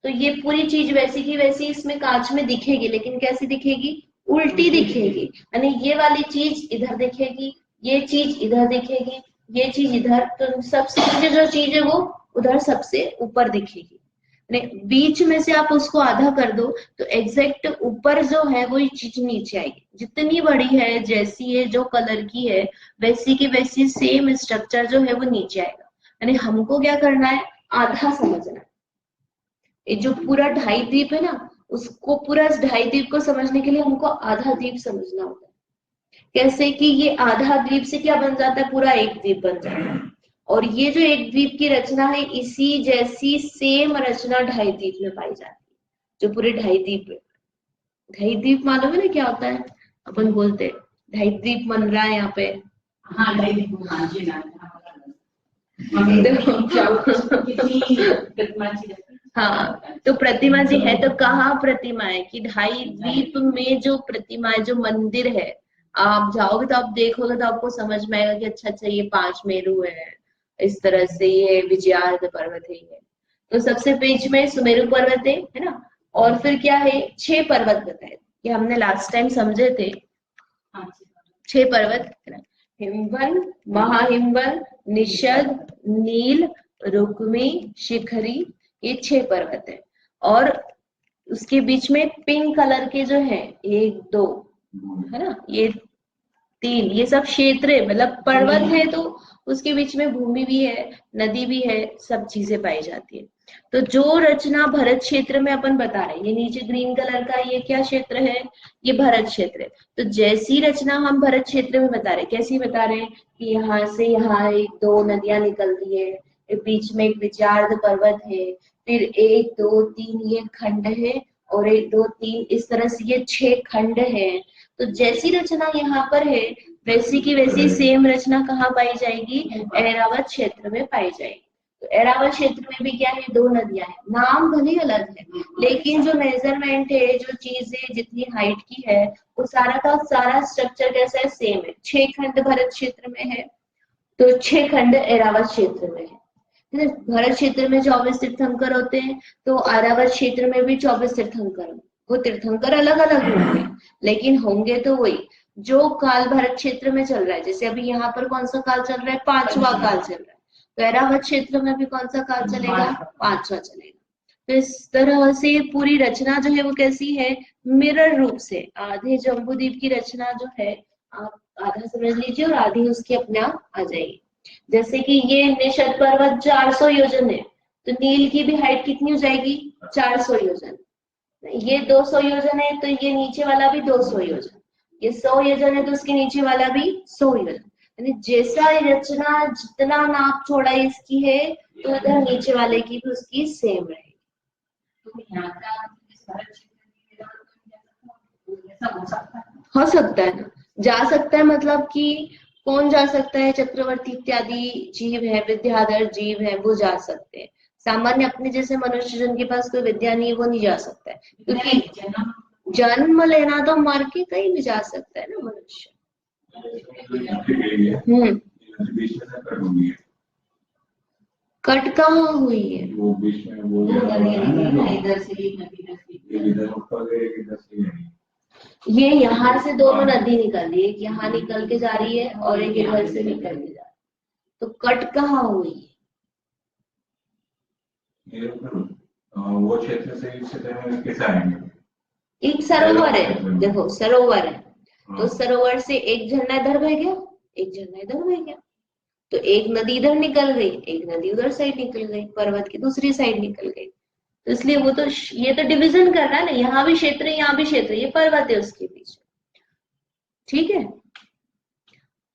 S1: तो ये पूरी चीज वैसी की वैसी इसमें कांच में दिखेगी, लेकिन कैसी दिखेगी? उल्टी दिखेगी। यानी ये वाली चीज इधर दिखेगी, ये चीज इधर दिखेगी, ये चीज इधर, तो सबसे नीचे जो चीज है वो उधर सबसे ऊपर दिखेगी। बीच में से आप उसको आधा कर दो तो एग्जैक्ट ऊपर जो है वो चीज नीचे आएगी। जितनी बड़ी है, जैसी है, जो कलर की है, वैसी की वैसी सेम स्ट्रक्चर जो है वो नीचे आएगा। यानी हमको क्या करना है? आधा समझना है। ये जो पूरा ढाई द्वीप है ना, उसको पूरा ढाई द्वीप को समझने के लिए हमको आधा द्वीप समझना होता है। कैसे कि ये आधा द्वीप से क्या बन जाता है? पूरा एक द्वीप बन जाता है। और ये जो एक द्वीप की रचना है इसी जैसी सेम रचना ढाई द्वीप में पाई जाती है। जो पूरे ढाई द्वीप है, ढाई द्वीप मालूम है ना क्या होता है? अपन बोलते ढाई द्वीप बन रहा है यहाँ पे।
S2: हाँ, ढाई द्वीप, हाँ जी ना।
S1: हाँ, तो प्रतिमा जी है तो कहाँ प्रतिमा है? कि ढाई द्वीप में जो प्रतिमा है, जो मंदिर है, आप जाओगे तो आप देखोगे तो आपको समझ में आएगा कि अच्छा अच्छा ये 5 मेरु है, इस तरह से ये विजयार्ध पर्वत है। ये तो सबसे बीच में सुमेरु पर्वत है ना। और फिर क्या है? 6 पर्वत बताए कि हमने लास्ट टाइम समझे थे। 6 पर्वत है ना, हिमवल, महाहिमवल, निषद, नील, रुक्मी, शिखरी, ये 6 पर्वत है। और उसके बीच में पिंक कलर के जो है 1 2 है ना, ये 3, ये सब क्षेत्र है। मतलब पर्वत है तो उसके बीच में भूमि भी है, नदी भी है, सब चीजें पाई जाती है। तो जो रचना भरत क्षेत्र में अपन बता रहे हैं, ये नीचे ग्रीन कलर का ये क्या क्षेत्र है? ये भरत क्षेत्र है। तो जैसी रचना हम भरत क्षेत्र में बता रहे हैं, कैसी बता रहे हैं कि यहाँ से यहाँ 1 2 नदियां निकलती है, बीच में एक विचार्ध पर्वत है, फिर 1 2 3 ये खंड है, और 1 2 3 इस तरह से ये 6 खंड है। तो जैसी रचना यहाँ पर है वैसी की वैसी सेम रचना कहाँ पाई जाएगी? ऐरावत क्षेत्र में पाई जाएगी। तो ऐरावत क्षेत्र में भी क्या है? 2 नदियां हैं, नाम भले अलग है लेकिन जो मेजरमेंट है, जो चीजें जितनी हाइट की है, वो सारा का सारा स्ट्रक्चर कैसा है? सेम है। 6 खंड भरत क्षेत्र में है तो 6 खंड ऐरावत क्षेत्र में है। भरत क्षेत्र में 24 तीर्थंकर होते हैं तो ऐरावत क्षेत्र में भी 24 तीर्थंकर। वो तीर्थंकर अलग अलग होंगे लेकिन होंगे तो वही। जो काल भरत क्षेत्र में चल रहा है, जैसे अभी यहाँ पर कौन सा काल चल रहा है, पांचवा काल चल रहा है, तो ऐरावत क्षेत्र में भी कौन सा काल चलेगा, पांचवा चलेगा। तो इस तरह से पूरी रचना जो है वो कैसी है, मिरर रूप से। आधे जम्बूद्वीप की रचना जो है आप आधा समझ लीजिए और आधी उसकी अपने आप आ जाएगी। जैसे कि ये निषद पर्वत 400 योजन है, तो नील की भी हाइट कितनी हो जाएगी, 400 योजन। ये 200 योजन है तो ये नीचे वाला भी 200 योजन, ये 100 योजन है तो उसके नीचे वाला भी 100 योजन। यानी जैसा रचना जितना नाप चौड़ाई इसकी है, तो इधर नीचे वाले की भी उसकी सेम रहेगी।
S2: तो यहाँ का इस भारत क्षेत्र में ऐसा हो सकता है,
S1: हो सकता है ना, जा सकता है, मतलब कि कौन जा सकता है, चक्रवर्ती इत्यादि जीव है, विद्याधर जीव है, वो जा सकते हैं। सामान्य अपने जैसे मनुष्य जन के पास कोई विद्या नहीं है, वो नहीं जा सकता है, क्योंकि जन्म लेना तो मर के कहीं भी जा सकता है ना मनुष्य। कट कहाँ हुई है,
S3: वो बीच में वो
S2: इधर से
S1: ये यहाँ से दोनों नदी निकल रही है, एक यहाँ निकल के जा रही है और एक इधर से निकल के जा रही है, तो कट कहाँ हुई है,
S3: वो क्षेत्र से इस क्षेत्र में कैसे आएंगे,
S1: एक सरोवर है, देखो सरोवर है, तो सरोवर से एक झरना इधर बह गया, एक झरना इधर बह गया, तो एक नदी इधर निकल गई, एक नदी उधर साइड निकल गई, पर्वत की दूसरी साइड निकल गई। तो इसलिए वो तो ये तो डिवीजन कर रहा है ना, यहाँ भी क्षेत्र है, यहाँ भी क्षेत्र, ये पर्वत है उसके बीच, ठीक है।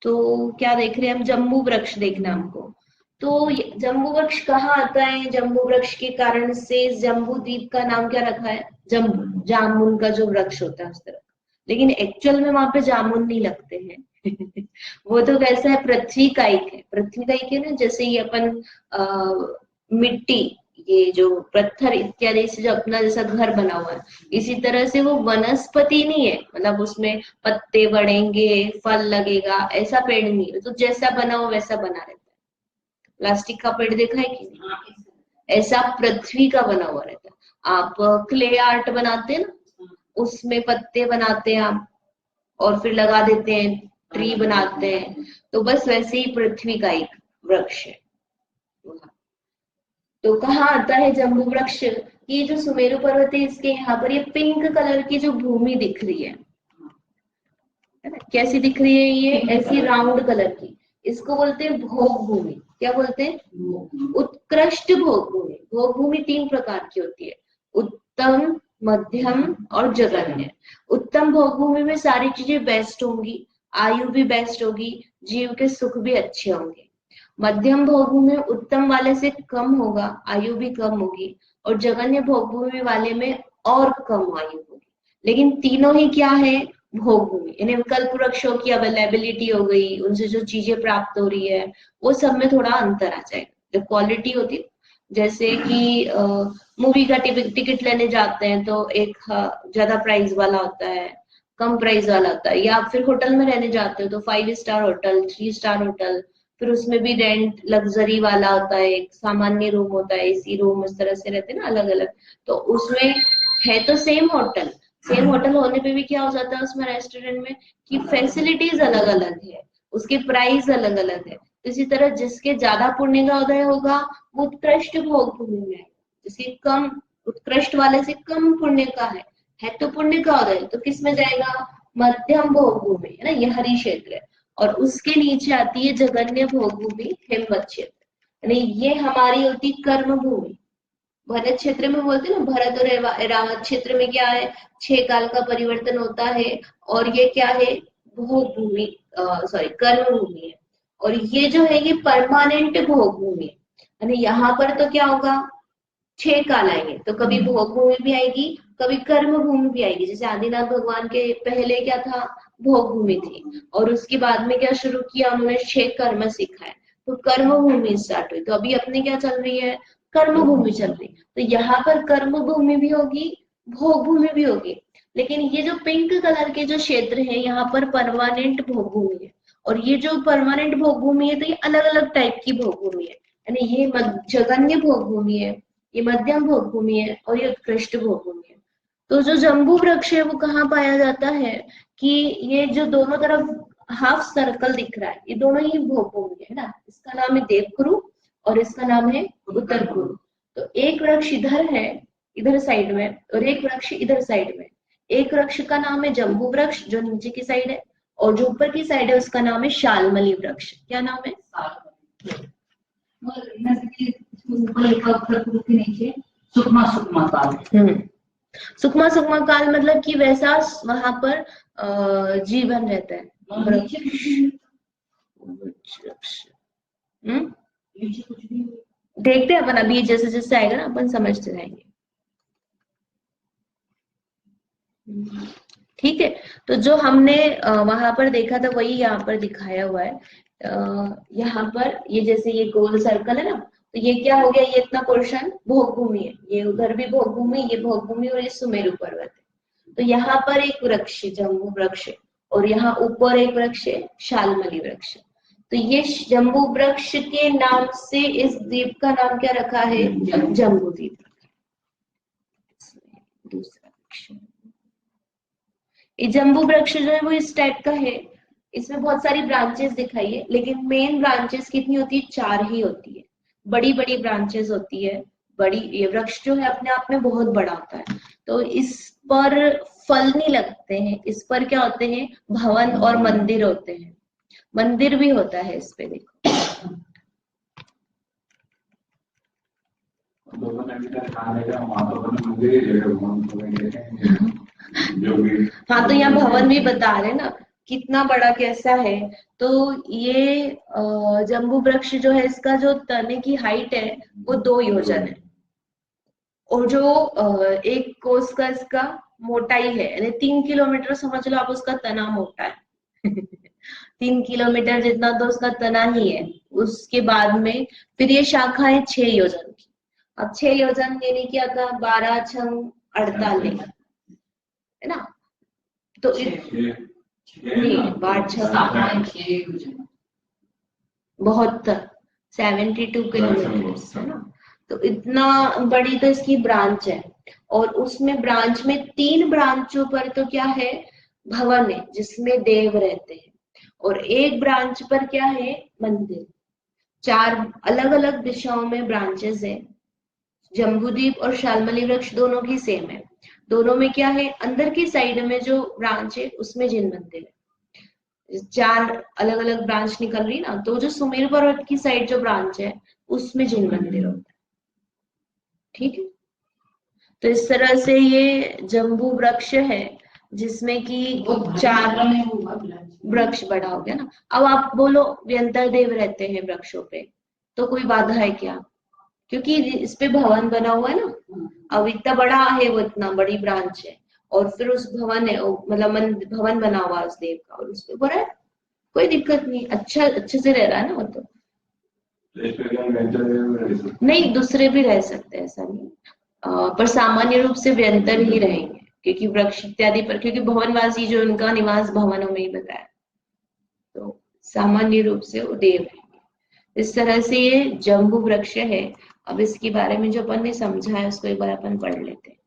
S1: तो क्या देख रहे हैं हम, जम्बू वृक्ष देखना हमको। तो जम्बू वृक्ष कहाँ आता है, जम्बू वृक्ष के कारण से जम्बू द्वीप का नाम क्या रखा है, जम्बू, जामुन का जो वृक्ष होता है उस तरह। लेकिन एक्चुअल में वहां पे जामुन नहीं लगते हैं वो तो कैसा है, पृथ्वी काइक है, पृथ्वी काइक है ना, जैसे ये अपन मिट्टी, ये जो पत्थर इत्यादि से जो अपना जैसा घर बना हुआ है, इसी तरह से वो वनस्पति नहीं है, मतलब उसमें पत्ते बढ़ेंगे, फल लगेगा, ऐसा पेड़ नहीं है, तो जैसा बना हो वैसा बना रहता है। प्लास्टिक का पेड़ देखा है कि नहीं, ऐसा पृथ्वी का बना हुआ रहता है। आप क्ले आर्ट बनाते हैं ना, उसमें पत्ते बनाते हैं आप और फिर लगा देते हैं, ट्री बनाते हैं, तो बस वैसे ही पृथ्वी का एक वृक्ष है। तो कहाँ आता है जम्बू वृक्ष, ये जो सुमेरु पर्वत है इसके यहाँ पर ये पिंक कलर की जो भूमि दिख रही है ना, कैसी दिख रही है, ये ऐसी राउंड कलर की, इसको बोलते हैं भोग भूमि। क्या बोलते हैं, उत्कृष्ट भोग भूमि। भोग भूमि 3 प्रकार की होती है, उत्तम, मध्यम और जघन्य। उत्तम भोग भूमि में सारी चीजें बेस्ट होंगी, आयु भी बेस्ट होगी, जीव के सुख भी अच्छे होंगे। मध्यम भोग भूमि में उत्तम वाले से कम होगा, आयु भी कम होगी, और जघन्य भोग भूमि वाले में और कम आयु होगी। लेकिन तीनों ही क्या है, भोग भूमि, यानी विकल्प वृक्षों की अवेलेबिलिटी हो गई, उनसे जो चीजें प्राप्त हो रही है वो सब में थोड़ा अंतर आ जाएगा। जो क्वालिटी होती है, जैसे कि मूवी का टिकट लेने जाते हैं तो एक ज्यादा प्राइस वाला होता है, कम प्राइस वाला होता है, या फिर होटल में रहने जाते हो तो 5 स्टार होटल, 3 स्टार होटल, फिर उसमें भी रेंट लग्जरी वाला होता है, एक सामान्य रूम होता है, एसी रूम, इस तरह से रहते हैं ना अलग अलग। तो उसमें है तो सेम होटल, सेम होटल होने पे भी क्या हो जाता है उसमें रेस्टोरेंट में कि फैसिलिटीज अलग अलग है, उसके प्राइस अलग अलग है। इसी तरह जिसके ज्यादा पुण्य का उदय होगा वो उत्कृष्ट भोग भूमि में है, जिसके कम, उत्कृष्ट वाले से कम पुण्य का है तो पुण्य का उदय तो किस में जाएगा, मध्यम भोग भूमि है ना, ये हरि क्षेत्र है। और उसके नीचे आती है जघन्य भोग भूमि, हेमवत क्षेत्र, यानी ये हमारी होती कर्म भूमि। भरत क्षेत्र में बोलते हैं ना, भरत और रावत क्षेत्र में क्या है, 6 काल का परिवर्तन होता है, और ये क्या है, भोग भूमि, सॉरी कर्म भूमि है। और ये जो है ये परमानेंट भोग भूमि है, यानी यहाँ पर तो क्या होगा, 6 काल आएंगे, तो कभी भोग भूमि भी आएगी, कभी कर्म भूमि भी आएगी। जैसे आदिनाथ भगवान के पहले क्या था, भोग भूमि थी, और उसके बाद में क्या शुरू किया उन्होंने, 6 कर्म सिखाए, तो कर्म भूमि स्टार्ट हुई। तो अभी अपने क्या चल रही है, कर्म भूमि चल रही। तो यहाँ पर कर्म भूमि भी होगी, भोग भूमि भी होगी। लेकिन ये जो पिंक कलर के जो क्षेत्र है यहाँ पर परमानेंट भोग भूमि है, और ये जो परमानेंट भोग भूमि है तो ये अलग अलग टाइप की भोग भूमि है, यानी ये जघन्य भोग भूमि है, ये मध्यम भोग भूमि है, और ये उत्कृष्ट भोग भूमि है। तो जो जम्बू वृक्ष है वो कहाँ पाया जाता है कि ये जो दोनों तरफ हाफ सर्कल दिख रहा है, ये दोनों ही भौगोलिक है ना। इसका नाम है देवकुरु और इसका नाम है उत्तर कुरु। तो एक वृक्ष इधर है, इधर साइड में, और एक वृक्ष इधर साइड में। एक वृक्ष का नाम है जम्बू वृक्ष जो नीचे की साइड है, और जो ऊपर की साइड है उसका नाम है शालमली वृक्ष। क्या नाम है?
S2: नीचे सुकमा सुकमा काल।
S1: सुकमा सुकमा काल मतलब कि वैसा वहां पर जीवन रहता है। देखते हैं अपन, अभी जैसे जैसे आएगा ना अपन समझते जाएंगे। ठीक है, तो जो हमने वहां पर देखा था वही यहाँ पर दिखाया हुआ है। यहाँ पर ये जैसे ये गोल सर्कल है ना, तो ये क्या हो गया, ये इतना पोर्शन भोगभूमि है, ये उधर भी भोगभूमि, ये भोगभूमि और ये सुमेरु पर्वत है। तो यहाँ पर एक वृक्ष जम्बू वृक्ष है, और यहाँ ऊपर एक वृक्ष है शालमली वृक्ष। तो ये जम्बू वृक्ष के नाम से इस द्वीप का नाम क्या रखा है? जम्बू द्वीप। दूसरा वृक्ष, ये जम्बू वृक्ष जो है वो इस टाइप का है। इसमें बहुत सारी ब्रांचेस दिखाई है, लेकिन मेन ब्रांचेस कितनी होती है? 4 ही होती है। बड़ी बड़ी ब्रांचेस होती है, बड़ी। ये वृक्ष जो है अपने आप में बहुत बड़ा होता है। तो इस पर फल नहीं लगते हैं, इस पर क्या होते हैं? भवन और मंदिर होते हैं। मंदिर भी होता है इस पे, देखो। हाँ, तो यहाँ भवन भी बता रहे ना कितना बड़ा कैसा है। तो ये जम्बू वृक्ष जो है, इसका जो तने की हाइट है वो 2 योजन है, और जो एक कोस का इसका मोटाई है, यानी 3 किलोमीटर समझ लो आप, उसका तना मोटा है। 3 किलोमीटर जितना तो उसका तना ही है। उसके बाद में फिर ये शाखाएं 6 योजन की। अब 6 योजन यानी क्या था? 12 छंग 48 है ना। तो नहीं, 12 बहुत 72 किलोमीटर है ना। तो इतना बड़ी तो इसकी ब्रांच है, और उसमें ब्रांच में 3 ब्रांचों पर तो क्या है? भवन है जिसमें देव रहते हैं, और एक ब्रांच पर क्या है? मंदिर। 4 अलग अलग दिशाओं में ब्रांचेस है। जम्बूद्वीप और शालमली वृक्ष दोनों की सेम है। दोनों में क्या है? अंदर की साइड में जो ब्रांच है उसमें जिन मंदिर है। 4 अलग अलग ब्रांच निकल रही ना, तो जो सुमेरु पर्वत की साइड जो ब्रांच है उसमें जिन मंदिर होता है। ठीक है, तो इस तरह से ये जम्बू वृक्ष है जिसमें कि 4 वृक्ष बड़ा हो गया ना। अब आप बोलो व्यंतर देव रहते हैं वृक्षों पे, तो कोई बाधा है क्या? क्योंकि इस पे भवन बना हुआ है ना। अब इतना बड़ा है, वो इतना बड़ी ब्रांच है, और फिर उस भवन है, मतलब भवन बना हुआ उस देव का, और उस पे बोला कोई दिक्कत नहीं, अच्छा अच्छे से रह रहा है ना वो। तो नहीं, दूसरे भी रह सकते हैं, ऐसा नहीं। पर सामान्य रूप से व्यंतर ही रहेंगे, क्योंकि वृक्ष इत्यादि पर, क्योंकि भवनवासी जो उनका निवास भवनों में ही बताया, तो सामान्य रूप से वो देव है। इस तरह से ये जम्बू वृक्ष है। अब इसके बारे में जो अपन ने समझा है उसको एक बार अपन पढ़ लेते हैं।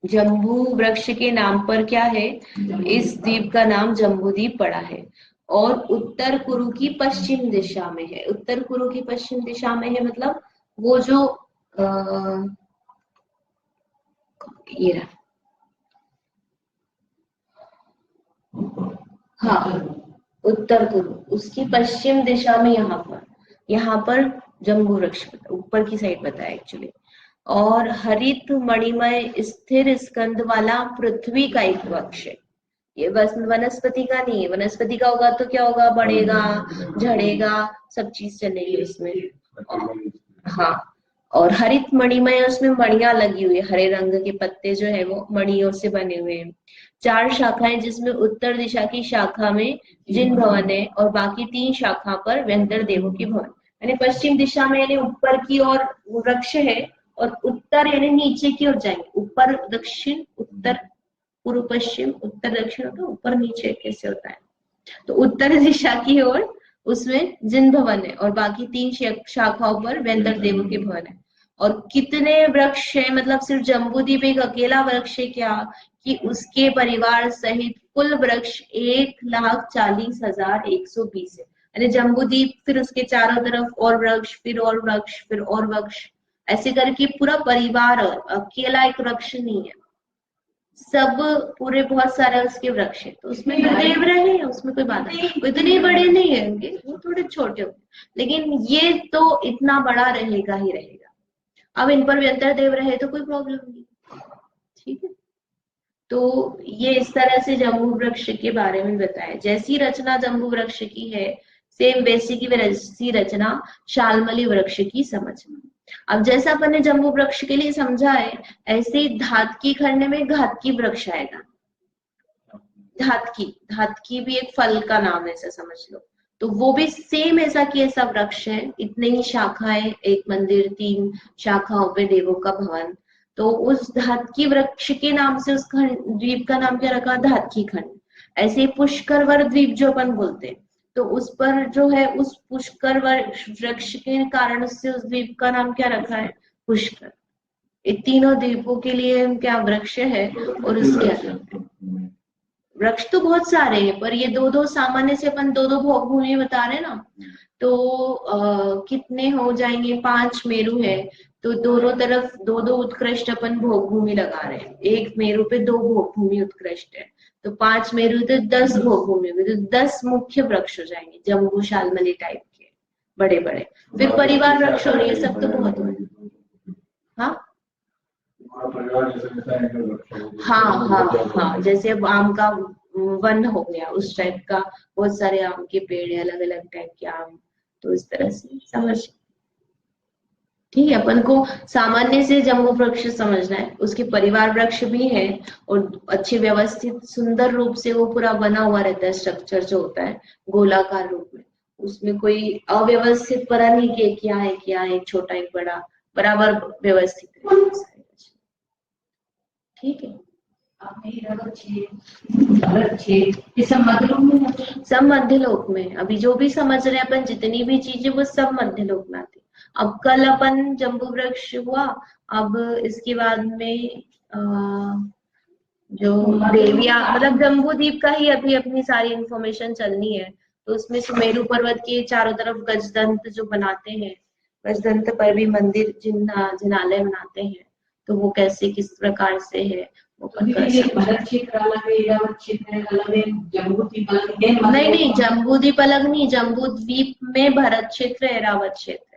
S1: जम्बू वृक्ष के नाम पर क्या है? इस द्वीप का नाम जम्बूद्वीप पड़ा है, और उत्तर कुरु की पश्चिम दिशा में है। उत्तर कुरु की पश्चिम दिशा में है मतलब वो जो ये रहा, हाँ, उत्तर कुरु, उसकी पश्चिम दिशा में यहाँ पर जम्बू वृक्ष ऊपर की साइड बताया एक्चुअली। और हरित मणिमय स्थिर स्कंद वाला पृथ्वी का एक वृक्ष है। ये बस वनस्पति का नहीं है। वनस्पति का होगा तो क्या होगा? बढ़ेगा, झड़ेगा, सब चीज चलेगी उसमें। हाँ, और हरित मणिमय, उसमें मणियां लगी हुई है, हरे रंग के पत्ते जो है वो मणियों से बने हुए हैं। 4 शाखाएं, जिसमें उत्तर दिशा की शाखा में जिन भवन है, और बाकी 3 शाखा पर व्यंतर देवों की भवन। यानी पश्चिम दिशा में यानी ऊपर की ओर वृक्ष है, और उत्तर यानी नीचे की ओर जाएंगे। ऊपर दक्षिण, उत्तर पूर्व पश्चिम, उत्तर दक्षिण होता है, ऊपर नीचे कैसे होता है? तो उत्तर दिशा की ओर उसमें जिन भवन है, और बाकी 3 शाखाओं पर व्यंतर देवों के भवन है। और कितने वृक्ष हैं, मतलब सिर्फ जम्बूद्वीप एक अकेला वृक्ष है क्या, कि उसके परिवार सहित कुल वृक्ष 1,40,120 है। यानी जम्बूद्वीप, फिर उसके चारों तरफ और वृक्ष, फिर और वृक्ष, फिर और वृक्ष, ऐसे करके पूरा परिवार, अकेला एक वृक्ष नहीं है, सब पूरे बहुत सारे उसके वृक्ष है। तो उसमें तो देव रहे, उसमें कोई बात नहीं, वो इतने बड़े नहीं होंगे, वो थोड़े छोटे होंगे, लेकिन ये तो इतना बड़ा रहेगा ही रहेगा। अब इन पर व्यंतर देव रहे तो कोई प्रॉब्लम नहीं, ठीक है। तो ये इस तरह से जम्बू वृक्ष के बारे में बताया। जैसी रचना जम्बू वृक्ष की है, सेम वैसी की वैसी रचना शालमली वृक्ष की समझना। अब जैसा अपन ने जम्बू वृक्ष के लिए समझा है, ऐसे ही धातकी खंड में घातकी वृक्ष आएगा। धातकी भी एक फल का नाम है, ऐसा समझ लो। तो वो भी सेम ऐसा की ऐसा वृक्ष है, इतने ही शाखाएं, एक मंदिर, 3 शाखाओं पे देवों का भवन। तो उस धातकी वृक्ष के नाम से उस द्वीप का नाम क्या रखा, धातकी खंड। ऐसे ही पुष्करवर द्वीप जो अपन बोलते हैं, तो उस पर जो है, उस पुष्कर वृक्ष के कारण से उस द्वीप का नाम क्या रखा है, पुष्कर। ये तीनों द्वीपों के लिए क्या वृक्ष है। और उसके वृक्ष तो बहुत सारे हैं, पर ये दो दो सामान्य से अपन दो दो भोग भूमि बता रहे ना, तो कितने हो जाएंगे, 5 मेरु है, तो दोनों तरफ दो दो उत्कृष्ट अपन भोग भूमि लगा रहे हैं। एक मेरु पे 2 भोग भूमि उत्कृष्ट है, तो 5 मेरु तो 10 भोग भूमि, तो 10 मुख्य वृक्ष हो जाएंगे, जम्बू शालमली टाइप के बड़े बड़े। फिर परिवार वृक्ष और ये सब तो बहुत हो। हाँ हाँ, जैसे अब आम का वन हो गया, उस टाइप का, बहुत सारे आम के पेड़ है, अलग अलग टाइप के आम, तो इस तरह से समझ। ठीक है, अपन को सामान्य से जम्बू वृक्ष समझना है, उसके परिवार वृक्ष भी है, और अच्छे व्यवस्थित सुंदर रूप से वो पूरा बना हुआ रहता है, स्ट्रक्चर जो होता है गोलाकार रूप में, उसमें कोई अव्यवस्थित परा नहीं कि क्या है क्या है, एक छोटा एक बड़ा, बराबर व्यवस्थित है। ठीक है, सब मध्य लोक में। अभी जो भी समझ रहे हैं अपन, जितनी भी चीजें, वो सब मध्य लोक में आती। अब कल अपन जम्बू वृक्ष हुआ, अब इसके बाद में जो देविया, मतलब जम्बू द्वीप का ही अभी अपनी सारी इंफॉर्मेशन चलनी है। तो उसमें सुमेरु पर्वत के चारों तरफ गजदंत जो बनाते हैं, गजदंत पर भी मंदिर जिनालय बनाते हैं, तो वो कैसे किस प्रकार से है वो
S2: भरत क्षेत्र अलग है, ऐरावत क्षेत्र अलग है, जम्बूद्वीप अलग है।
S1: नहीं, जम्बूद्वीप अलग नहीं, जम्बूद्वीप में भरत क्षेत्र, ऐरावत क्षेत्र है।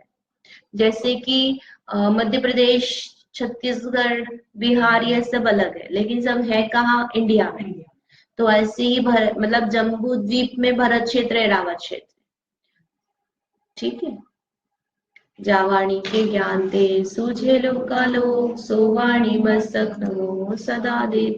S1: जैसे कि मध्य प्रदेश, छत्तीसगढ़, बिहार, ये सब अलग है, लेकिन सब है कहाँ, इंडिया में। तो ऐसे ही मतलब जम्बूद्वीप में भरत क्षेत्र, ऐरावत क्षेत्र। ठीक है। जावाणी के ज्ञान दे सूझे लोकालोक, सोवाणी मस्तक नमो सदा दे।